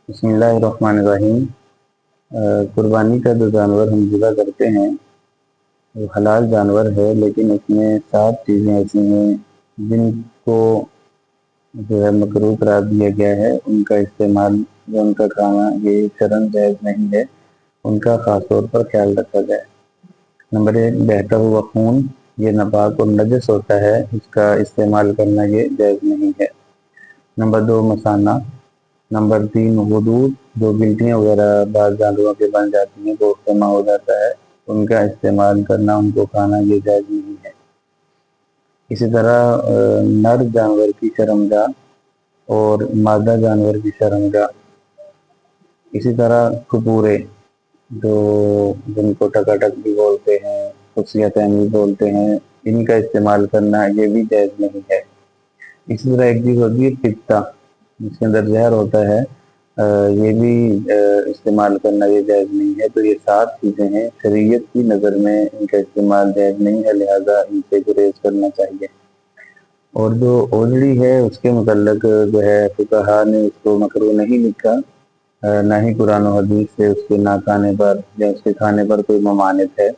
بسم اللہ الرحمن الرحیم۔ قربانی کا جو جانور ہم ذبح کرتے ہیں وہ حلال جانور ہے، لیکن اس میں 7 چیزیں ایسی ہیں جن کو جو ہے مکروہ قرار دیا گیا ہے۔ ان کا استعمال یا ان کا کھانا یہ شرعاً جائز نہیں ہے، ان کا خاص طور پر خیال رکھا جائے۔ نمبر 1، بہتا ہوا خون، یہ ناپاک اور نجس ہوتا ہے، اس کا استعمال کرنا یہ جائز نہیں ہے۔ نمبر 2، مثانہ۔ نمبر 3، غدود، جو گلٹیاں وغیرہ بعض جانوروں کے بن جاتی ہیں، گوشت جمع ہو جاتا ہے، ان کا استعمال کرنا، ان کو کھانا یہ جائز نہیں ہے۔ اسی طرح نر جانور کی شرمگاہ اور مادہ جانور کی شرمگاہ، اسی طرح کھپورے جو جن کو ٹکاٹک بھی بولتے ہیں، خصیتین بھی بولتے ہیں، ان کا استعمال کرنا یہ بھی جائز نہیں ہے۔ اسی طرح ایک چیز ہوتی ہے پتا، جس کے اندر زہر ہوتا ہے، یہ بھی استعمال کرنا یہ جائز نہیں ہے۔ تو یہ 7 چیزیں ہیں، شریعت کی نظر میں ان کا استعمال جائز نہیں ہے، لہذا ان سے گریز کرنا چاہیے۔ اور جو اونجڑی ہے اس کے متعلق جو ہے فقہا نے اس کو مکروہ نہیں لکھا، نہ ہی قرآن و حدیث سے اس کے نہ کھانے پر یا اس کے کھانے پر کوئی ممانعت ہے۔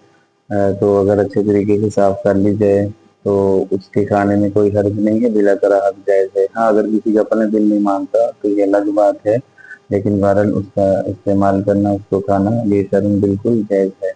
تو اگر اچھے طریقے سے صاف کر لی جائے تو اس کے کھانے میں کوئی حرج نہیں ہے، بلا کراہت جائز ہے۔ ہاں، اگر کسی کا اپنا دل نہیں مانتا تو یہ الگ بات ہے، لیکن بہرحال اس کا استعمال کرنا، اس کو کھانا یہ شرعاً بالکل جائز ہے۔